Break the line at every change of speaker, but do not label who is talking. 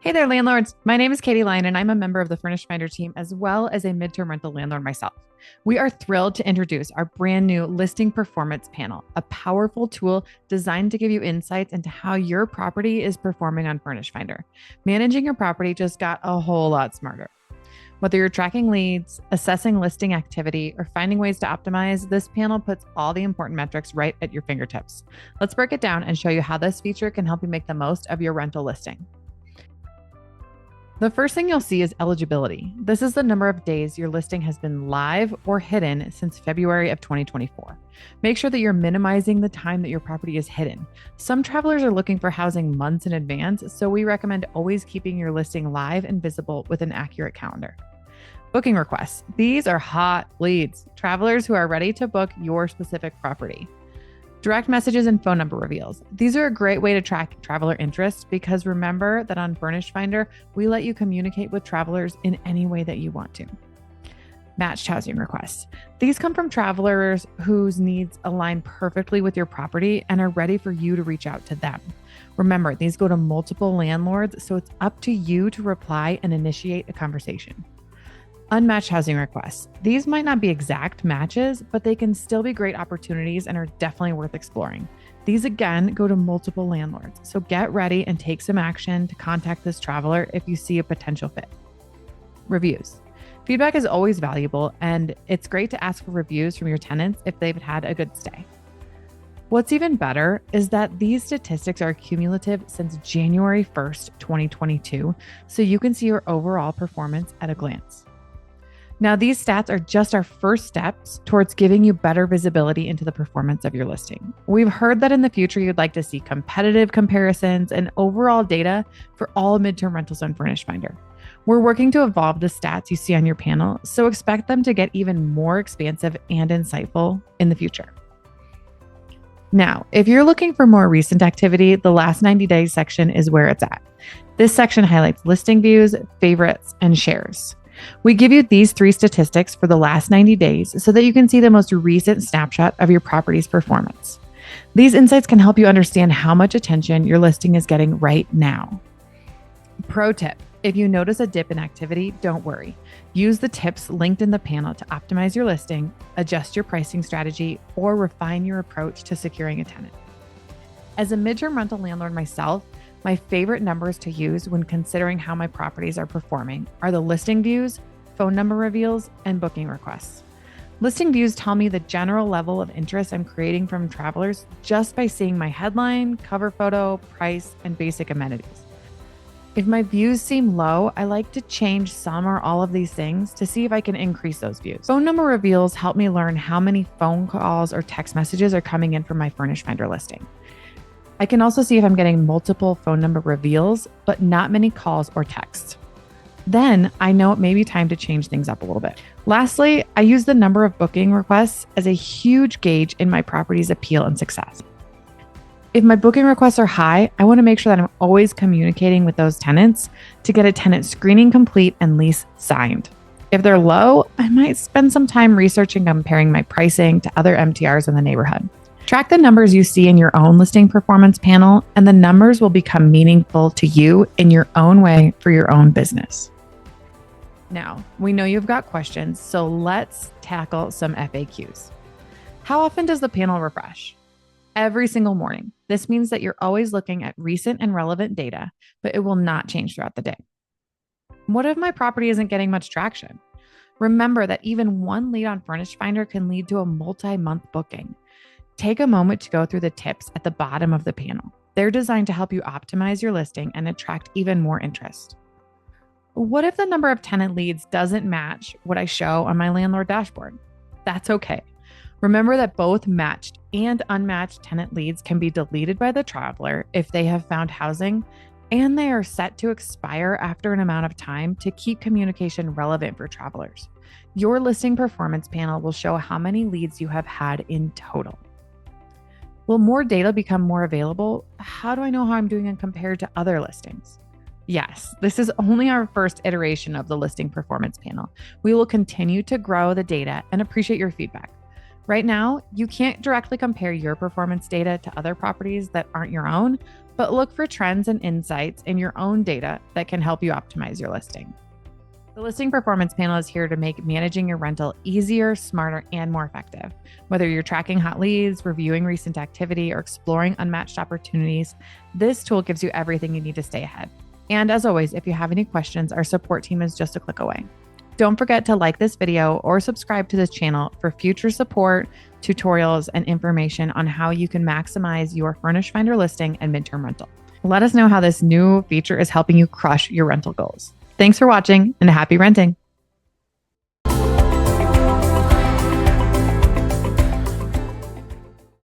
Hey there, landlords. My name is Katie Lyon, and I'm a member of the Furnished Finder team, as well as a midterm rental landlord myself. We are thrilled to introduce our brand new listing performance panel, a powerful tool designed to give you insights into how your property is performing on Furnished Finder. Managing your property just got a whole lot smarter. Whether you're tracking leads, assessing listing activity, or finding ways to optimize, this panel puts all the important metrics right at your fingertips. Let's break it down and show you how this feature can help you make the most of your rental listing. The first thing you'll see is eligibility. This is the number of days your listing has been live or hidden since February of 2024. Make sure that you're minimizing the time that your property is hidden. Some travelers are looking for housing months in advance, so we recommend always keeping your listing live and visible with an accurate calendar. Booking requests. These are hot leads, travelers who are ready to book your specific property. Direct messages and phone number reveals. These are a great way to track traveler interest because remember that on Furnished Finder, we let you communicate with travelers in any way that you want to. Matched housing requests. These come from travelers whose needs align perfectly with your property and are ready for you to reach out to them. Remember, these go to multiple landlords, so it's up to you to reply and initiate a conversation. Unmatched housing requests. These might not be exact matches, but they can still be great opportunities and are definitely worth exploring. These again go to multiple landlords, so get ready and take some action to contact this traveler if you see a potential fit. Reviews. Feedback is always valuable, and it's great to ask for reviews from your tenants if they've had a good stay. What's even better is that these statistics are cumulative since January 1st, 2022, so you can see your overall performance at a glance. Now, these stats are just our first steps towards giving you better visibility into the performance of your listing. We've heard that in the future, you'd like to see competitive comparisons and overall data for all midterm rentals on Furnished Finder. We're working to evolve the stats you see on your panel, so expect them to get even more expansive and insightful in the future. Now, if you're looking for more recent activity, the last 90 days section is where it's at. This section highlights listing views, favorites, and shares. We give you these three statistics for the last 90 days so that you can see the most recent snapshot of your property's performance. These insights can help you understand how much attention your listing is getting right now. Pro tip: if you notice a dip in activity, don't worry. Use the tips linked in the panel to optimize your listing, adjust your pricing strategy, or refine your approach to securing a tenant. As a midterm rental landlord myself, my favorite numbers to use when considering how my properties are performing are the listing views, phone number reveals, and booking requests. Listing views tell me the general level of interest I'm creating from travelers just by seeing my headline, cover photo, price, and basic amenities. If my views seem low, I like to change some or all of these things to see if I can increase those views. Phone number reveals help me learn how many phone calls or text messages are coming in from my Furnished Finder listing. I can also see if I'm getting multiple phone number reveals, but not many calls or texts. Then I know it may be time to change things up a little bit. Lastly, I use the number of booking requests as a huge gauge in my property's appeal and success. If my booking requests are high, I want to make sure that I'm always communicating with those tenants to get a tenant screening complete and lease signed. If they're low, I might spend some time researching and comparing my pricing to other MTRs in the neighborhood. Track the numbers you see in your own listing performance panel, and the numbers will become meaningful to you in your own way for your own business. Now, we know you've got questions, so let's tackle some FAQs. How often does the panel refresh? Every single morning. This means that you're always looking at recent and relevant data, but it will not change throughout the day. What if my property isn't getting much traction? Remember that even one lead on Furnished Finder can lead to a multi-month booking. Take a moment to go through the tips at the bottom of the panel. They're designed to help you optimize your listing and attract even more interest. What if the number of tenant leads doesn't match what I show on my landlord dashboard? That's okay. Remember that both matched and unmatched tenant leads can be deleted by the traveler if they have found housing, and they are set to expire after an amount of time to keep communication relevant for travelers. Your listing performance panel will show how many leads you have had in total. Will more data become more available? How do I know how I'm doing compared to other listings? Yes, this is only our first iteration of the listing performance panel. We will continue to grow the data and appreciate your feedback. Right now, you can't directly compare your performance data to other properties that aren't your own, but look for trends and insights in your own data that can help you optimize your listing. The Listing Performance Panel is here to make managing your rental easier, smarter, and more effective. Whether you're tracking hot leads, reviewing recent activity, or exploring unmatched opportunities, this tool gives you everything you need to stay ahead. And as always, if you have any questions, our support team is just a click away. Don't forget to like this video or subscribe to this channel for future support, tutorials, and information on how you can maximize your Furnished Finder listing and midterm rental. Let us know how this new feature is helping you crush your rental goals. Thanks for watching and happy renting.